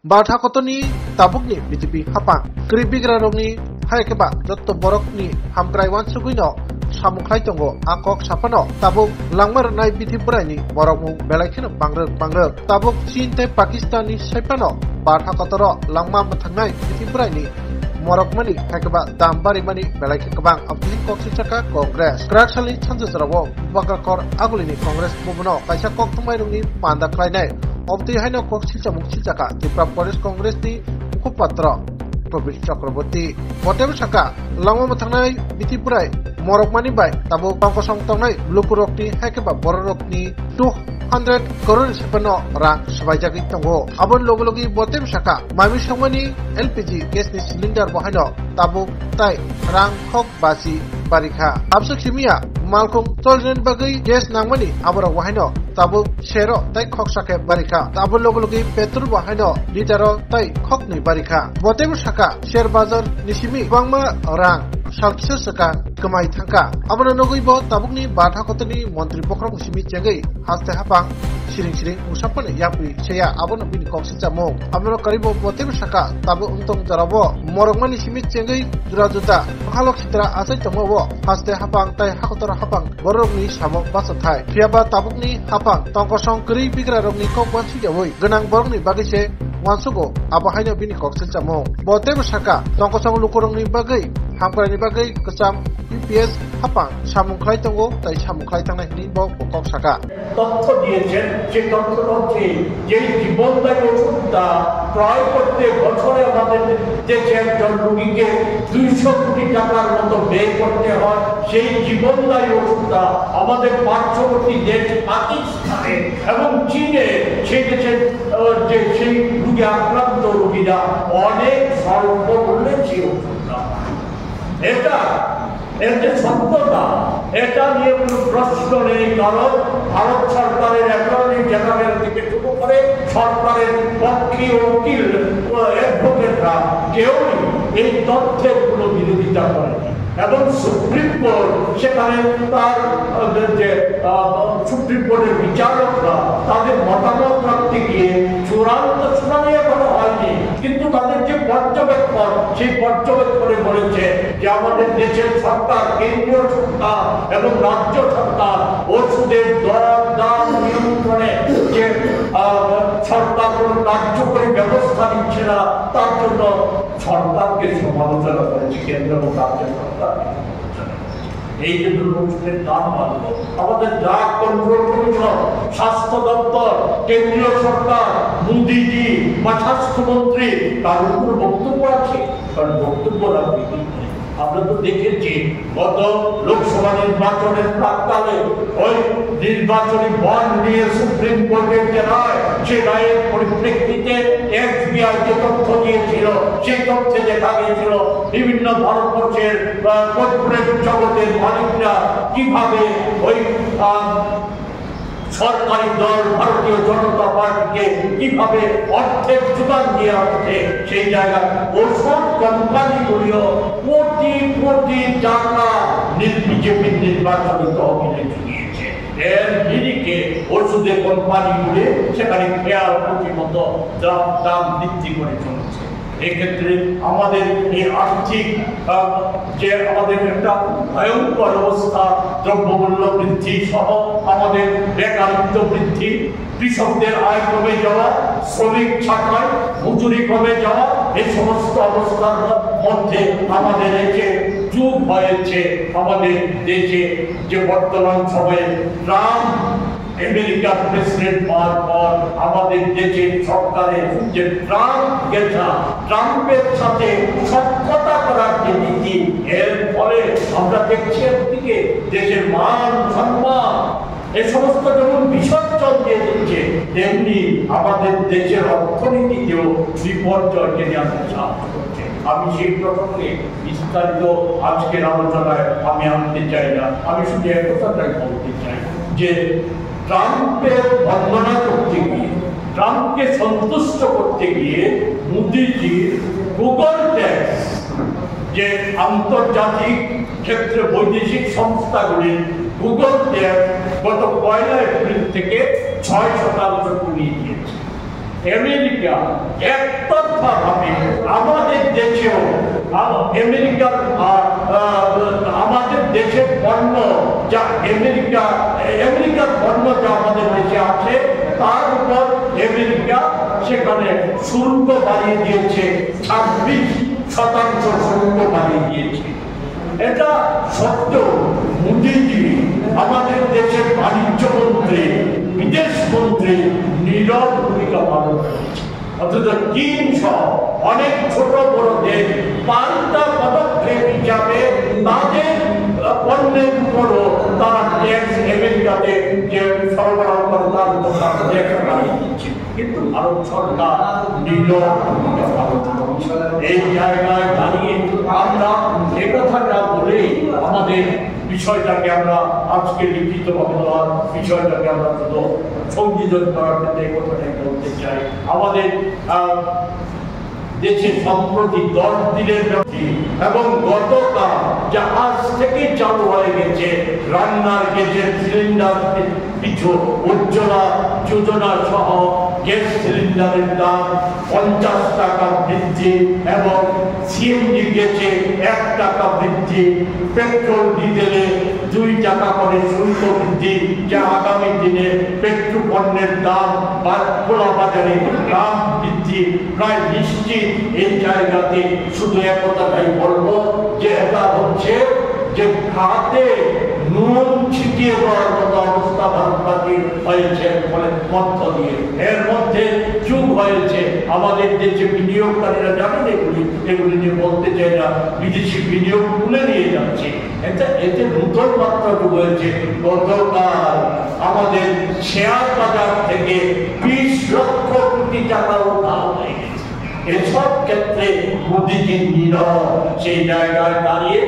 बाथा कतनी ताबुकनी BJP हापां क्रिबिग्रा रंगनी हायकेबा जत्त बरकनी हामक्राय वानसुगुइनो सामुख्लाय तंगो आकक साफानो Tabuk लांमार नाय बिथि बुरायनि बरकमु बेलायखिनो बांग्रोक Tabuk चीन ते पाकिस्ताननि सायपानो बाथा कतर लांमा मथांनाय बिथि बुरायनि मरकमनि हायकेबा दामबारि मानि बेलायखि गोबां अबथिनि कक्सिचाका कांग्रेस क्राकसालि सानजरावो बागाकर आगुलिनि कांग्रेस मुभनो कायसा कक थमायरुंनि पान्दा ख्लायनाय अबति हायनो कक्सिचा मुखसिचाका त्रिपुरा प्रदेश कांग्रेसनि मुखपात्र प्रवीण चक्रवर्ती बटेब साका लांमा मथांनाय बिथि बुराय मरकमानि बाय ताबो पांकसं तंनाय लुकुरकनि हायकेबा बररकनि 200 करोड़ सेपनो रां सबायजागि तंगो आबन लोगोलोगि बटेब साका मामि समनि एलपीजी गेसनि सिलिंडर बहायनो ताबो ताय रां खक बासि बारिखा आबसु खिमिया मालखौ चलजेन बागै गेस नांमानि आबराव बहायनो ताबो शेरो ताय खक साके बारिखा ताबो लोगोलोगि पेट्रोल बहायनो लिटारो ताय खकनि बारिखा बटेब साका शेयर बाजार निसिमि बांमा रां सालखिसो सका कमाय थांका आबनो नगैबो ताबुकनि बाथा कतनि मन्त्रि पख्रम सिमि चेंगै हास्ते हापां सिरिं उसापन यापुइ सेया आबनो बिनि कक्सिचा मो आबनो करिबो बटेब साका ताबो उंतंग जराबो मरकमानि सिमि चेंगै जुराजुता हालक चित्रा आसाय तमबो हास्ते हापां ताय हाकतर हापां बररगनि सामो बासथाय फियाबा ताबुकनि हापां तंकसं करि बिग्रा रगनि ककवानसि जवै गनां बरगनि बागैसे वानसुगो आबाहायनो बिनि कक्सिचा मो बटेब साका तंकसं लुकुरंनि बागै हामक्रायनि बागै कचाम ইউপিএস হাপাং সামুখলাই তঙ্গো তাই সামুখলাই তাंनाय हिनि बकक साका তথ্য দিয়েছেন যে তথ্যটি যে জীবনদায়ী ওষুধটা ক্রয় করতে বছরে আমাদের দেশে একজন রোগীকে 200 কোটি টাকার মতো ব্যয় করতে হয় সেই জীবনদায়ী ওষুধটা আমাদের পার্শ্ববর্তী দেশ পাকিস্তানে এবং চীনে সেই দেশের যে সেই রোগী আক্রান্ত রোগীরা অনেক স্বল্প মূল্যে সেই ওষুধটা এটা এতে সত্যতা এটা নিয়ে কোনো প্রশ্ন নেই কারণ ভারত সরকারের অ্যাটর্নি জেনারেল থেকে শুরু করে সরকারের পক্ষে উকিল অ্যাডভোকেটরা কেউই এই তথ্যের কোনো বিরোধিতা করেনি এবং সুপ্রিম কোর্ট সেখানে তার যে সুপ্রিম কোর্টের বিচারকরা তাদের মতামত রাখতে গিয়ে চূড়ান্ত শুনানি এখনো হয়নি কিন্তু তাদের যে পর্যবেক্ষণ সেই পর্যবেক্ষণে বলেছে যে আমাদের দেশের সরকার কেন্দ্রীয় সরকার এবং রাজ্য সরকার ওষুধের দর দাম নিয়ন্ত্রণে যে সরকার কোনো কার্যকরী ব্যবস্থা নিচ্ছে না তার জন্য সরকারকে সমালোচনা করেছে কেন্দ্র এবং রাজ্য সরকার এই যে ওষুধের দাম বাড়ল আমাদের ড্রাগ কন্ট্রোল কমিশন স্বাস্থ্য দপ্তর কেন্দ্রীয় সরকার মোদিজি বা স্বাস্থ্যমন্ত্রী তার উপর বক্তব্য আছে কারণ বক্তব্য রাখবে আমরা তো দেখেছি গত লোকসভা নির্বাচনের প্রাক্কালে ওই নির্বাচনী বন্ড নিয়ে সুপ্রিম কোর্টের যে রায় সেই রায়ের পরিপ্রেক্ষিতে এসবিআই যে তথ্য দিয়েছিল সেই তথ্যে দেখা গিয়েছিল বিভিন্ন ভারতবর্ষের কর্পোরেট জগতের মালিকরা কিভাবে ওই সরকারি দল ভারতীয় জনতা পার্টিকে কিভাবে অর্থের যোগান দিয়ে আসছে সেই জায়গায় ওষুধ কোম্পানিগুলিও কোটি কোটি টাকা বিজেপির নির্বাচনী তহবিলে জুগিয়েছে এর নিরিখে ওষুধের কোম্পানিগুলি সেখানে খেয়াল প্রতি মতো দাম বৃদ্ধি করে চলেছে এক্ষেত্রে আমাদের এই আর্থিক যে আমাদের একটা ভয়ঙ্কর অবস্থা দ্রব্যমূল্য বৃদ্ধি সহ আমাদের বেকারত্ব বৃদ্ধি কৃষকদের আয় কমে যাওয়া শ্রমিক ছাঁটাই মজুরি কমে যাওয়া এই সমস্ত অবস্থার মধ্যে আমাদের এই যে যুগ হয়েছে আমাদের দেশে যে বর্তমান সময়ে ট্রাম্প আমেরিকার প্রেসিডেন্ট হওয়ার পর আমাদের দেশের সরকারের যে ট্রাম্পের সাথে সখ্যতা করার যে নীতি এর ফলে আমরা দেখছি একদিকে দেশের মান সম্মান এই সমস্ত যেমন বিসর্জন দিয়ে দিচ্ছে তেমনি আমাদের দেশের অর্থনীতিতেও বিপর্যয় টেনে আনতে সাহায্য করছে আমি সেই প্রসঙ্গে বিস্তারিত আজকের আলোচনায় আমি আনতে চাই না আমি শুধু একটাই বলতে চাই যে ট্রাম্পের বন্দনা করতে গিয়ে ট্রাম্পকে সন্তুষ্ট করতে গিয়ে মোদিজির গুগল ট্যাক্স যে আন্তর্জাতিক ক্ষেত্রে বৈদেশিক সংস্থাগুলির গুগল ট্যাক্স গত 1 এপ্রিল থেকে 6% কমিয়ে দিয়েছে আমেরিকা একতরফাভাবে আমাদের দেশেও আমেরিকার আমাদের দেশের পণ্য যা আমেরিকার পণ্য যা আমাদের দেশে আছে তার উপর আমেরিকা সেখানে শুল্ক বাড়িয়ে দিয়েছে, 26% শুল্ক বাড়িয়ে দিয়েছে। এটা সত্ত্বেও মোদীজি আমাদের দেশের বাণিজ্য মন্ত্রী, বিদেশ মন্ত্রী নীরব ভূমিকা পালন করেছে। অথচ চীন সহ অনেক ছোট বড় দেশ পাল্টা পদক্ষেপ হিসাবে তাদের পণ্যের উপরও তারা ট্যাক্স আমেরিকাতে যে সরবরাহ করে তার উপর ট্যাক্স বাড়িয়ে দিচ্ছে, কিন্তু ভারত সরকার নীরব ভূমিকা পালন করছে। এই জায়গায় দাঁড়িয়ে আমরা একথাটা বলেই আমাদের বিষয়টাকে আমরা আজকে লিখিতভাবে বিষয়টাকে আমরা শুধু সংযোজন করার ক্ষেত্রে এই কথাটাই বলতে চাই। আমাদের দেশে সম্প্রতি 10 দিনের ব্যাপী এবং গতকাল যা আজ থেকে চালু হয়ে গেছে রান্নার গ্যাসের সিলিন্ডার পিছু উজ্জ্বলা যোজনা সহ গ্যাস সিলিন্ডারের দাম 50 টাকা বৃদ্ধি এবং সিএনজি গ্যাসে 1 টাকা বৃদ্ধি, পেট্রোল ডিজেলে 2 টাকা করে শুল্ক বৃদ্ধি, যা আগামী দিনে পেট্রোল পণ্যের দাম বা খোলা বাজারে দাম বৃদ্ধি প্রায় নিশ্চিত। এই জায়গাতে শুধু একটাই বলবো যে এটা হচ্ছে যে খাতে নুন ছিটিয়ে দেওয়ার মতো অবস্থা ভারতবাসী হয়েছে মধ্য দিয়ে। এর মধ্যে যুগ হয়েছে আমাদের দেশে বিনিয়োগকারীরা জানেন এগুলি নিয়ে বলতে চাই না, বিদেশি বিনিয়োগ তুলে নিয়ে যাচ্ছে। এতে নতুন মাত্রা যুগ হয়েছে। গতকাল আমাদের শেয়ার বাজার থেকে 20 লক্ষ কোটি টাকা উদ্ধার হয়ে গেছে। এসব ক্ষেত্রে মোদীজির নীরব। সেই জায়গায় দাঁড়িয়ে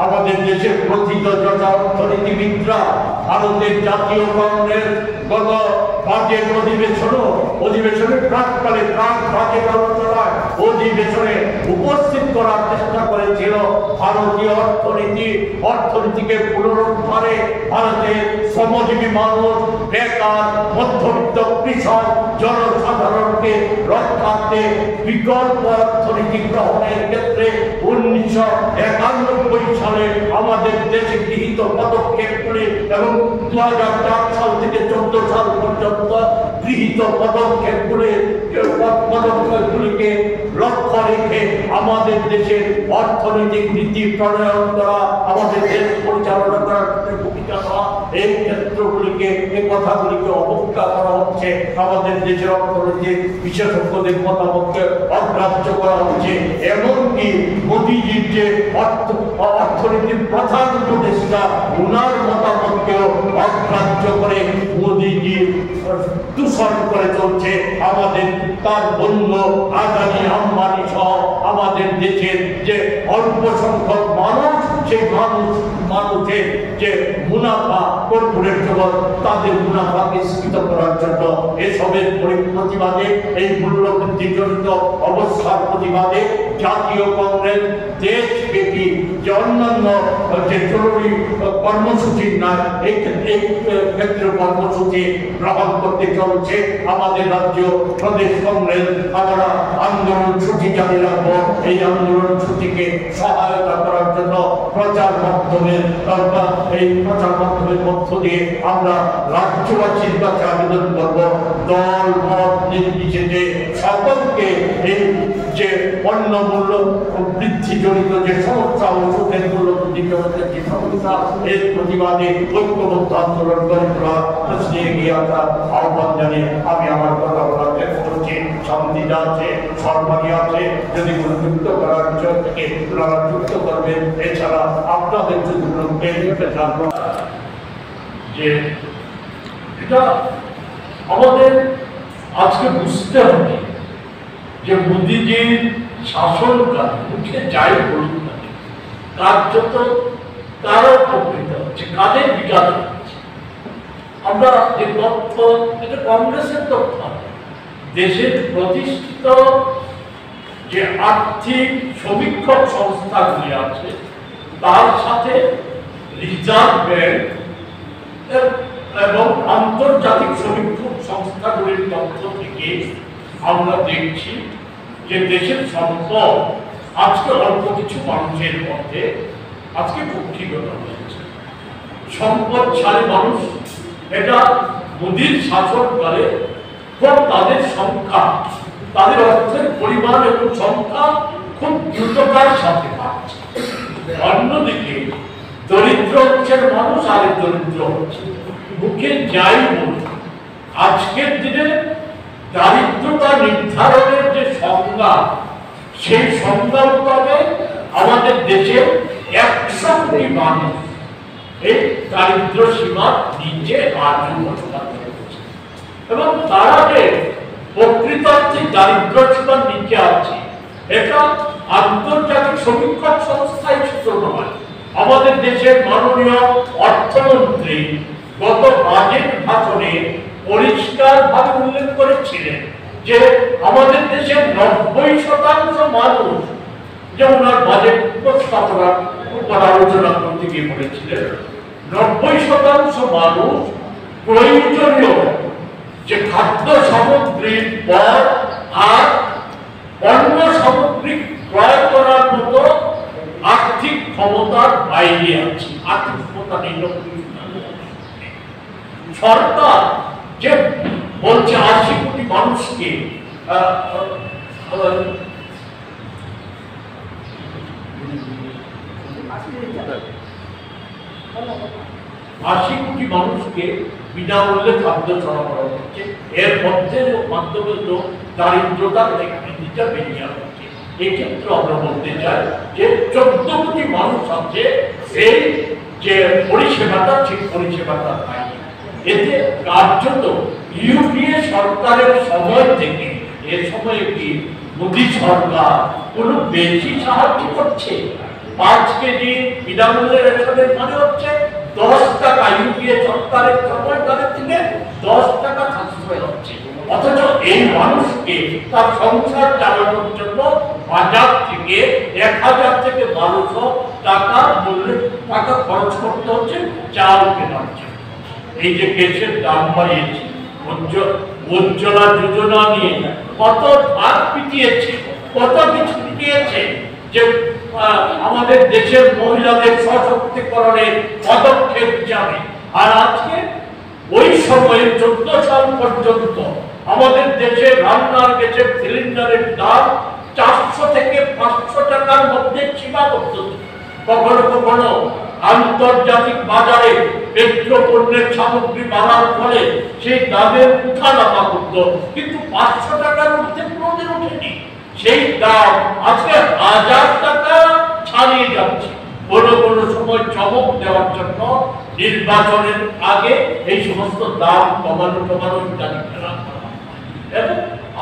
আমাদের দেশের প্রথিত যথা অর্থনীতিবিদরা ভারতের জাতীয় কংগ্রেস গত বাজেট অধিবেশনের প্রাককালে বাজেট আলোচনায় অধিবেশনে উপস্থিত করার চেষ্টা করেছিল ভারতীয় অর্থনীতিকে পুনরুদ্ধারে ভারতের শ্রমজীবী মানুষ, বেকার, মধ্যবিত্ত কৃষক, জনসাধারণকে রক্ষার্থে বিকল্প অর্থনীতি গ্রহণের ক্ষেত্রে 1991 সালে আমাদের দেশে গৃহীত পদক্ষেপগুলি এবং 2004 সাল থেকে 14 সাল পর্যন্ত গৃহীত পদক্ষেপগুলিকে লক্ষ্য রেখে আমাদের দেশের অর্থনৈতিক নীতি প্রণয়ন করা, আমাদের দেশ পরিচালনা করার ভূমিকা দেওয়া, এই ক্ষেত্রগুলিকে এই কথাগুলিকে অবজ্ঞা করা হচ্ছে। আমাদের দেশের অর্থনৈতিক বিশেষজ্ঞদের মতামতকে অগ্রাহ্য করা হচ্ছে। এমনকি মোদীজির যে অর্থনীতির প্রধান উপদেষ্টা ওনার মতামতকেও অগ্রাহ্য করে মোদীজি দূষণ করে চলছে। আমাদের তার বন্ধু আদানি আম্বানি সহ আমাদের দেশের যে অল্প সংখ্যক মানুষ, সেই মানুষের যে মুনাফা কর্পোরেট জগৎ তাদের মুনাফাকে স্ফীত করার জন্য এসবের প্রতিবাদে, এই মূল্যবৃদ্ধি জনিত অবস্থার প্রতিবাদে জাতীয় কংগ্রেস দেশব্যাপী যে অন্যান্য যে জরুরি কর্মসূচি নাই এই ক্ষেত্রে কর্মসূচি গ্রহণ করতে চলছে। আমাদের রাজ্য প্রদেশ কংগ্রেস আমরা আন্দোলন ছুটি জারি রাখবো। এই আন্দোলন ছুটিকে সহায়তা করার জন্য প্রচার মাধ্যমের মধ্য দিয়ে আমরা রাজ্যবাসীর কাছে আবেদন করব, দল মত নির্বিশেষে সকলকে এই যে পণ্য মূল্য বৃদ্ধি জনিত যে সমস্যা, ওষুধের মূল্য বৃদ্ধি জনিত যে সমস্যা, এর প্রতিবাদে ঐক্যবদ্ধ আন্দোলন করে এগিয়ে আসার আহ্বান জানিয়ে আমি আমার কথা বলার চেষ্টা করছি। শান্তিটা আছে, সম্মানী আছে, যদি কোনো যুক্ত করার বিষয় থেকে আপনারা যুক্ত করবেন। এছাড়া আপনাদের যদি জানবো যে এটা আমাদের আজকে বুঝতে হবে যে মোদীজির শাসনকাল মুখে যাই বলুন না, কার্যত কারো উপকৃত হচ্ছে, কাদের বিকাশ হচ্ছে। আমরা যে তথ্য, এটা কংগ্রেসের তথ্য, দেশের প্রতিষ্ঠিত যে আর্থিক সমীক্ষক সংস্থাগুলি আছে তার সাথে রিজার্ভ ব্যাংক এবং আন্তর্জাতিক সমীক্ষক সংস্থাগুলির তথ্য থেকে আমরা দেখছি যে দেশের সম্পদ আজকে অল্প কিছু মানুষের মধ্যে আজকে কুক্ষিগত হয়েছে। সম্পদশালী মানুষ এটা মোদীর শাসনকালে খুব তাদের সংখ্যা, তাদের অর্থের পরিমাণ এবং সংখ্যা খুব দ্রুততার সাথে বাড়ছে। অন্যদিকে দরিদ্র অংশের মানুষ আরে দরিদ্র হচ্ছে। মুখে যাই বলুন, আজকের দিনে দারিদ্রতা নির্ধারণের যে সংজ্ঞা, সেই সংজ্ঞা মোতাবেক আমাদের দেশে 100 কোটি মানুষ এই দারিদ্র সীমার নিচে আজও বসবাস করছে এবং তারা যে প্রকৃতার্থে দারিদ্র সীমার নিচে আছে এটা আন্তর্জাতিক সমীক্ষক সংস্থায় সূত্র নয়। আমাদের দেশের মাননীয় অর্থমন্ত্রী গত বাজেট ভাষণে পরিষ্কারভাবে উল্লেখ করেছিলেন যে আমাদের দেশের 90% মানুষ, যেমন আর বাজেট উপস্থাপনার উপর আলোচনা করতে গিয়ে বলেছিলেন, 90% মানুষ প্রয়োজনীয় যে খাদ্য সামগ্রীর পর আর অন্য সামগ্রী ক্রয় করার মতো আর্থিক ক্ষমতার বাইরে আছে। আর্থিক ক্ষমতা নেই। সরকার যে বলছে 80 কোটি মানুষকে 80 কোটি মানুষকে বিনামূল্যে খাদ্য সরবরাহ করছে, এর মধ্যে মাধ্যমে তো দারিদ্রতার বৃদ্ধিটা বেরিয়ে হচ্ছে। এক্ষেত্রে আমরা বলতে চাই যে 14 কোটি মানুষ আছে এই যে পরিষেবাটা, ঠিক পরিষেবাটা পায়নি। এতে কার্যত ইউপিএ সরকারের সময় থেকে এর সময়ে কি মোদী সরকার কোনো বেশি সাহায্য করছে? 5 কেজি বিনামূল্যে রেশনের মানে হচ্ছে 10 টাকা। ইউপিএ সরকারের সময়কালের থেকে 10 টাকা সাশ্রয় হচ্ছে, অথচ এই মানুষকে তার সংসার চালানোর জন্য বাজার থেকে 1000 থেকে 1200 টাকা মূল্যের টাকা খরচ করতে হচ্ছে চাল কেনার জন্য। এই যে গ্যাসের দাম বাড়িয়েছে, উজ্জ্বলা যোজনা নিয়ে কত ভাগ পিটিয়েছে, কত কিছু পিটিয়েছে, যে আমাদের দেশের মহিলাদের সশক্তিকরণের পদক্ষেপ যাবে। আর আজকে ওই সময়ে 14 সাল পর্যন্ত আমাদের দেশে রান্নার গ্যাসের সিলিন্ডারের দাম 400 থেকে 500 টাকার মধ্যে সীমাবদ্ধ। কখনো কখনো আন্তর্জাতিক বাজারে পেট্রোপণ্যের সামগ্রী বাড়ার ফলে সেই দামের উঠানামা করত, কিন্তু 500 টাকার মধ্যে কোনোদিন ওঠেনি। সেই দাম আজকে 1000 টাকা ছাড়িয়ে যাচ্ছে। কোনো সময় চমক দেওয়ার জন্য নির্বাচনের আগে এই সমস্ত দাম কমানো ইত্যাদি খেলা করা।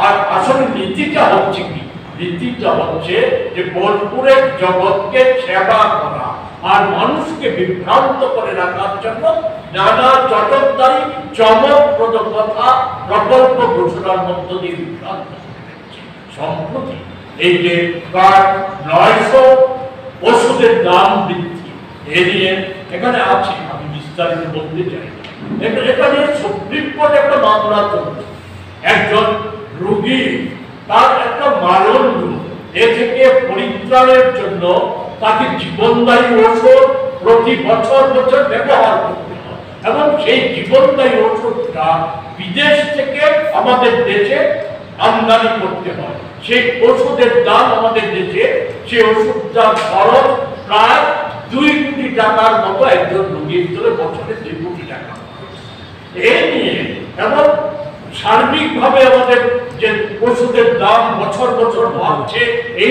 আর আসলে নীতিটা হচ্ছে কি? নীতিটা হচ্ছে যে বোলপুরের জগৎকে সেবা করা আর মানুষকে বিভ্রান্ত করে রাখার জন্য নানা চটকদারি চমকপ্রদ কথা প্রকল্প ঘোষণার মধ্য দিয়ে বিভ্রান্ত করছে। সম্প্রতি এই যে প্রায় 900 ওষুধের দাম বৃদ্ধি, এ নিয়ে এখানে আছে, আমি বিস্তারিত বলতে চাই। এখানে সুপ্রিম কোর্টে একটা মামলা চলছে। একজন রোগী, তার একটা মারণ রোগ, এ থেকে পরিত্রাণের জন্য তাকে জীবনদায়ী ওষুধ প্রতি বছর ব্যবহার করতে হয় এবং সেই জীবনদায়ী ওষুধটা বিদেশ থেকে আমাদের দেশে আমদানি করতে হয়। সেই ওষুধের দাম আমাদের দেশে, সেই ওষুধটার খরচ প্রায় 2 কোটি টাকার মতো একজন রোগীর জন্য বছরে 2 কোটি টাকা। এ নিয়ে এবং সার্বিকভাবে আমাদের যে ওষুধের দাম বছর বাড়ছে, এই